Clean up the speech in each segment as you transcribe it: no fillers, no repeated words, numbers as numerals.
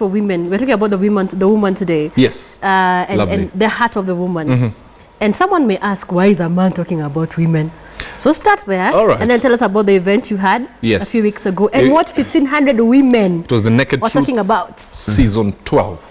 for women. We're talking about the woman today. Yes. And the heart of the woman. And someone may ask, why is a man talking about women? So start there, and then tell us about the event you had a few weeks ago, and what 1,500 women it was the Naked were Truth talking about. Season 12.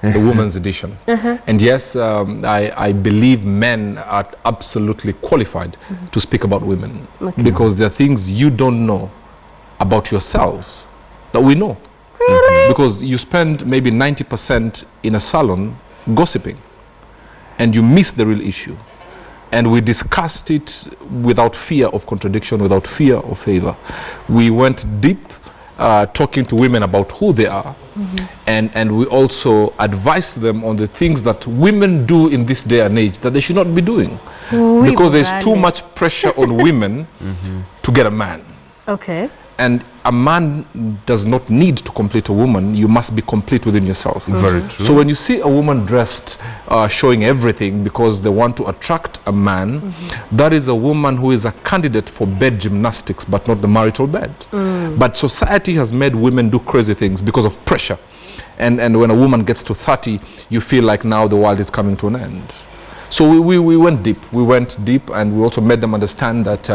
The women's edition. And yes, I believe men are absolutely qualified to speak about women, because there are things you don't know about yourselves that we know. Really? Because you spend maybe 90% in a salon gossiping, and you miss the real issue. And we discussed it without fear of contradiction, without fear of favor. We went deep, talking to women about who they are, and we also advised them on the things that women do in this day and age that they should not be doing. Because there's too much pressure on women to get a man. Okay. And a man does not need to complete a woman. You must be complete within yourself. Very true. So when you see a woman dressed, showing everything because they want to attract a man, that is a woman who is a candidate for bed gymnastics, but not the marital bed. But society has made women do crazy things because of pressure. And when a woman gets to 30, you feel like now the world is coming to an end. So we went deep. We went deep, and we also made them understand that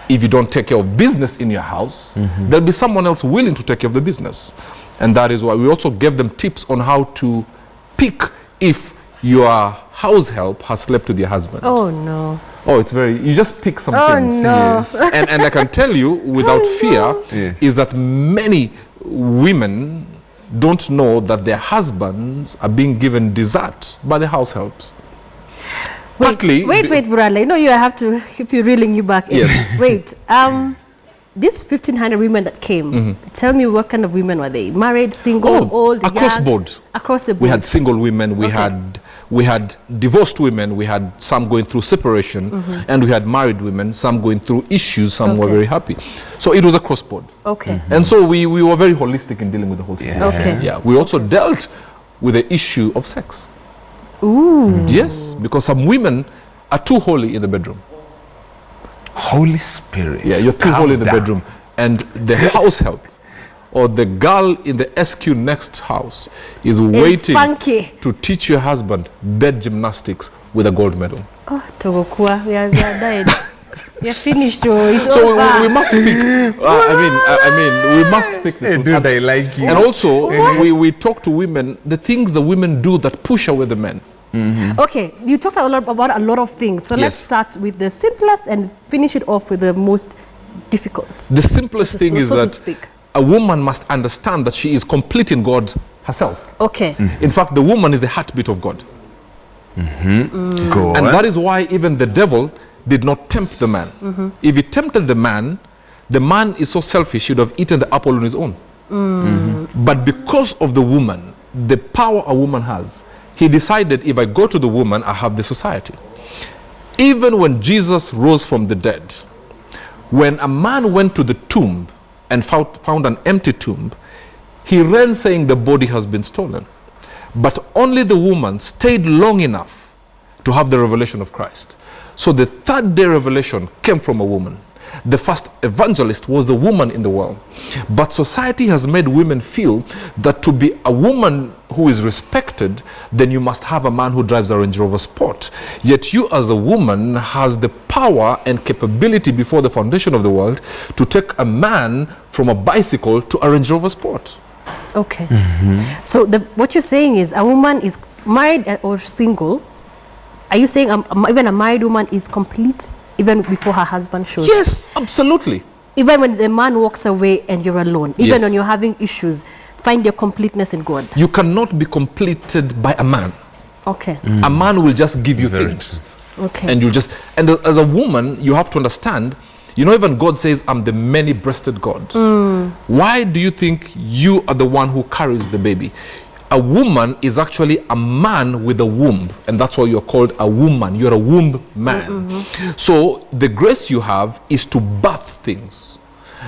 if you don't take care of business in your house, there'll be someone else willing to take care of the business. And that is why we also gave them tips on how to pick if your house help has slept with your husband. Oh, no. Oh, it's very, you just pick some things. No. And I can tell you without fear is that many women don't know that their husbands are being given dessert by the house helps. Wait, Burale. No, I have to keep you reeling you back in. Yes. Wait, these 1,500 women that came, tell me what kind of women were they? Married, single, old, across young? board. Across the board. We had single women, we had divorced women, we had some going through separation, and we had married women, some going through issues, some were very happy. So it was across board. Okay. And so we were very holistic in dealing with the whole situation. Okay. Yeah, we also dealt with the issue of sex. Ooh. Yes, because some women are too holy in the bedroom. Holy Spirit. Yeah, you're too holy in the bedroom. And the house help or the girl in the SQ next house is waiting to teach your husband bed gymnastics with a gold medal. Oh, Togokua, we are died. You're finished, it's so over. we must speak. I mean, we must speak the truth. Dude, I like you. And also, we talk to women, the things the women do that push away the men. Okay, you talked about a lot of things. So let's start with the simplest and finish it off with the most difficult. The simplest thing is that a woman must understand that she is complete in God herself. Okay. In fact, the woman is the heartbeat of God. Go and on. that is why even the devil did not tempt the man. If he tempted the man is so selfish, he would have eaten the apple on his own. But because of the woman, the power a woman has, he decided, if I go to the woman, I have the society. Even when Jesus rose from the dead, when a man went to the tomb and found an empty tomb, he ran saying the body has been stolen. But only the woman stayed long enough to have the revelation of Christ. So the third day revelation came from a woman. The first evangelist was the woman in the world. But society has made women feel that to be a woman who is respected, then you must have a man who drives a Range Rover Sport. Yet you as a woman has the power and capability before the foundation of the world to take a man from a bicycle to a Range Rover Sport. Okay. So what you're saying is a woman is married or single. Are you saying even a married woman is complete even before her husband shows? Yes, absolutely. Even when the man walks away and you're alone, even when you're having issues, find your completeness in God. You cannot be completed by a man. Okay. A man will just give you things. Okay. And as a woman, you have to understand, even God says, I'm the many-breasted God. Why do you think you are the one who carries the baby? A woman is actually a man with a womb, and that's why you're called a woman. You're a womb man. So the grace you have is to birth things.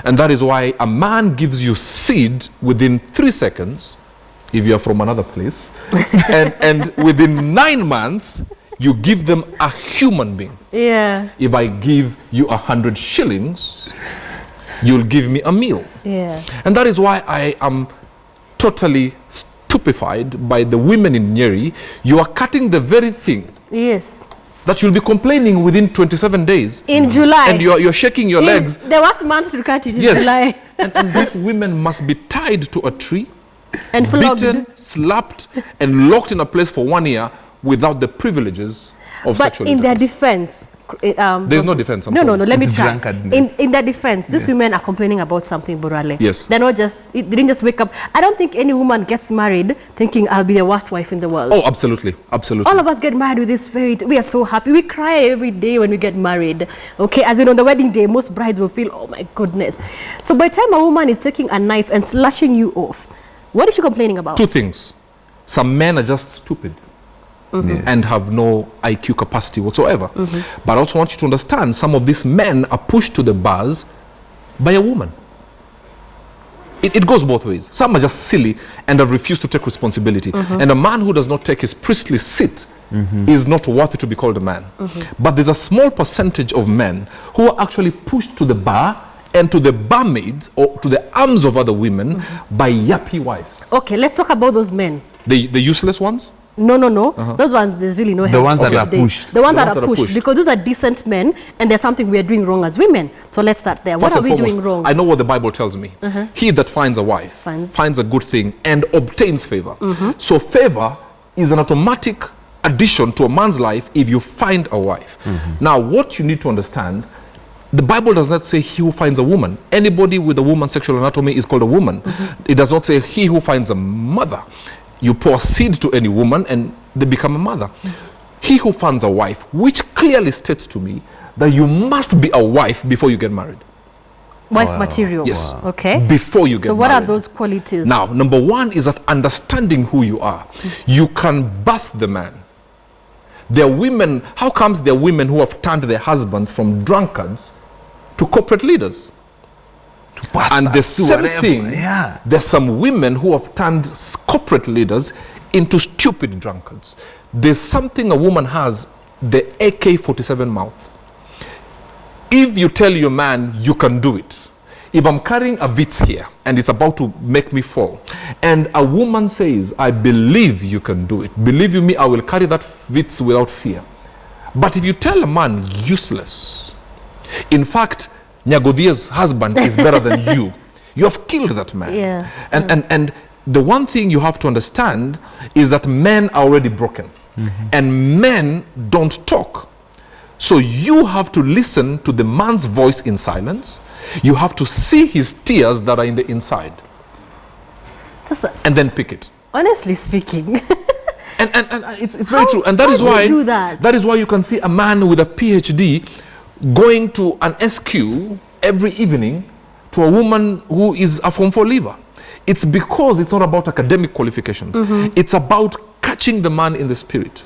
And that is why a man gives you seed within 3 seconds, if you're from another place, and within 9 months, you give them a human being. Yeah. If I give you 100 shillings, you'll give me a meal. Yeah. And that is why I am totally stupefied by the women in Nyeri, you are cutting the very thing. Yes. That you'll be complaining within 27 days. In July. And you're shaking your legs. There was months to cut it in yes. July. and these women must be tied to a tree, and beaten, slapped, and locked in a place for 1 year without the privileges of sexual intercourse. But in their defense... there's no defense. No, let me try. In their defense, these women are complaining about something, Burale. Yes. They're not just, they didn't just wake up. I don't think any woman gets married thinking, I'll be the worst wife in the world. Oh, absolutely. Absolutely. All of us get married with this spirit. We are so happy. We cry every day when we get married. Okay, as in on the wedding day, most brides will feel, oh my goodness. So by the time a woman is taking a knife and slashing you off, what is she complaining about? Two things. Some men are just stupid. And have no IQ capacity whatsoever. But I also want you to understand, some of these men are pushed to the bars by a woman. It goes both ways. Some are just silly and have refused to take responsibility. And a man who does not take his priestly seat is not worthy to be called a man. But there's a small percentage of men who are actually pushed to the bar and to the barmaids or to the arms of other women by yappy wives. Okay, let's talk about those men. The useless ones? No. Those ones, there's really no help. The ones that are pushed. The ones that are pushed. Because those are decent men, and there's something we are doing wrong as women. So let's start there. What are we doing wrong? I know what the Bible tells me. He that finds a wife finds a good thing and obtains favor. So favor is an automatic addition to a man's life if you find a wife. Now, what you need to understand, the Bible does not say he who finds a woman. Anybody with a woman's sexual anatomy is called a woman. It does not say he who finds a mother. You pour seed to any woman and they become a mother. He who finds a wife, which clearly states to me that you must be a wife before you get married. Wife material. Yes. Okay. Before you get married. So what are those qualities? Now, number one is that understanding who you are. You can birth the man. There are women, how comes there are women who have turned their husbands from drunkards to corporate leaders? And the same thing, there's some women who have turned corporate leaders into stupid drunkards. There's something a woman has, the AK-47 mouth. If you tell your man you can do it, if I'm carrying a Vitz here and it's about to make me fall, and a woman says, I believe you can do it, believe you me, I will carry that Vitz without fear. But if you tell a man useless, in fact, Nyagodhia's husband is better than you. You have killed that man. And the one thing you have to understand is that men are already broken. And men don't talk. So you have to listen to the man's voice in silence. You have to see his tears that are in the inside. And then pick it. Honestly speaking. and it's very true. And that is why you can see a man with a PhD going to an SQ every evening to a woman who is a Form 4 leaver. It's because it's not about academic qualifications. It's about catching the man in the spirit.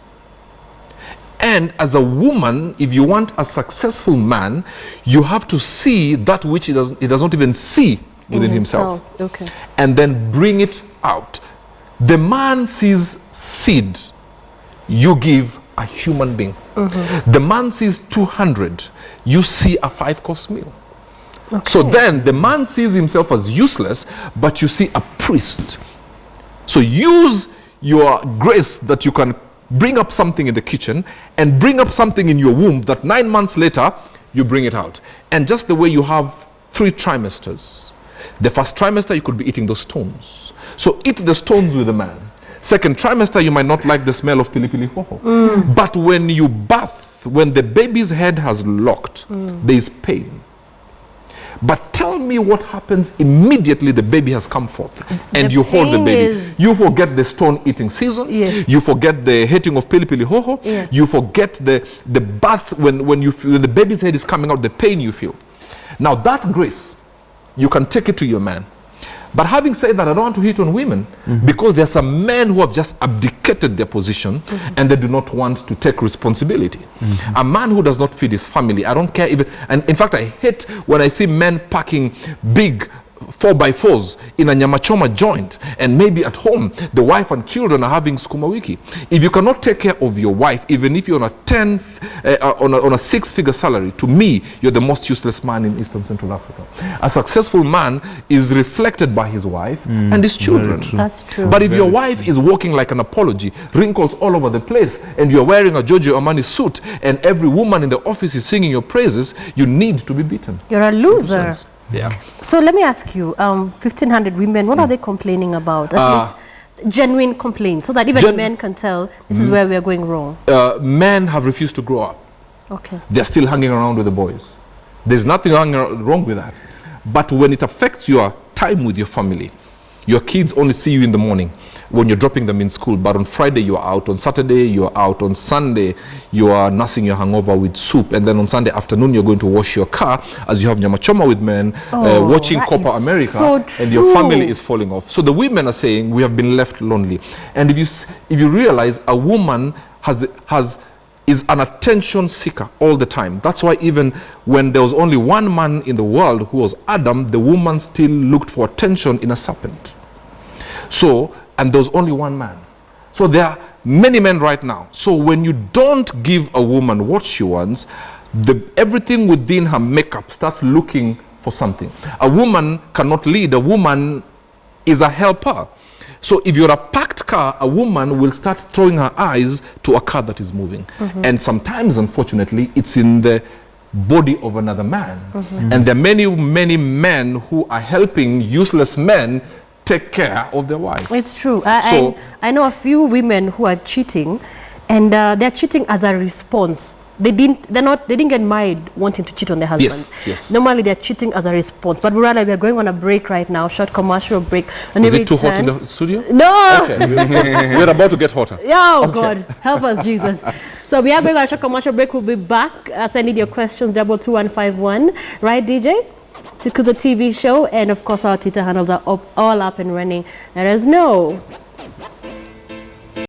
And as a woman, if you want a successful man, you have to see that which he does not even see within himself. Okay. And then bring it out. The man sees seed. You give a human being. The man sees 200. You see a 5-course meal. So then the man sees himself as useless, but you see a priest. So use your grace that you can bring up something in the kitchen and bring up something in your womb that 9 months later you bring it out. And just the way you have 3 trimesters. The first trimester you could be eating those stones. So eat the stones with the man. Second trimester, you might not like the smell of pilipili hoho. But when you birth, when the baby's head has locked, there is pain. But tell me what happens immediately the baby has come forth and you hold the baby. You forget the stone eating season. You forget the hating of pilipili hoho. You forget the birth when the baby's head is coming out, the pain you feel. Now that grace, you can take it to your man. But having said that, I don't want to hit on women because there are some men who have just abdicated their position and they do not want to take responsibility. A man who does not feed his family, I don't care even, and in fact I hate when I see men packing big 4x4s in a nyamachoma joint, and maybe at home the wife and children are having skuma wiki. If you cannot take care of your wife, even if you're on a six-figure salary, to me you're the most useless man in Eastern Central Africa. A successful man is reflected by his wife and his children. That's true. But if your wife is walking like an apology, wrinkles all over the place, and you're wearing a Giorgio Armani suit, and every woman in the office is singing your praises, you need to be beaten. You're a loser. Yeah. So let me ask you, 1,500 women, what are they complaining about? At least genuine complaints, so that even men can tell this is where we are going wrong. Men have refused to grow up. Okay. They're still hanging around with the boys. There's nothing wrong with that. But when it affects your time with your family, your kids only see you in the morning when you're dropping them in school, but on Friday you're out, on Saturday you're out, on Sunday you are nursing your hangover with soup, and then on Sunday afternoon you're going to wash your car as you have nyamachoma with men, watching Copa America, so and your family is falling off. So the women are saying we have been left lonely. And if you realize a woman is an attention seeker all the time. That's why even when there was only one man in the world who was Adam, the woman still looked for attention in a serpent. So, and there was only one man. So there are many men right now. So when you don't give a woman what she wants, everything within her makeup starts looking for something. A woman cannot lead. A woman is a helper. So if you're a packed car, a woman will start throwing her eyes to a car that is moving. And sometimes, unfortunately, it's in the body of another man. And there are many, many men who are helping useless men take care of their wives. It's true. I know a few women who are cheating, and they're cheating as a response. They didn't get married wanting to cheat on their husbands. Yes. Normally they're cheating as a response. But Burale, we are going on a break right now, short commercial break. Is it too hot in the studio? No. Okay. We're about to get hotter. Oh, okay. God, help us, Jesus. So we are going on a short commercial break. We'll be back. Send in your questions, 22151. Right, DJ? To the TV show, and of course our Twitter handles are all up and running. Let us know.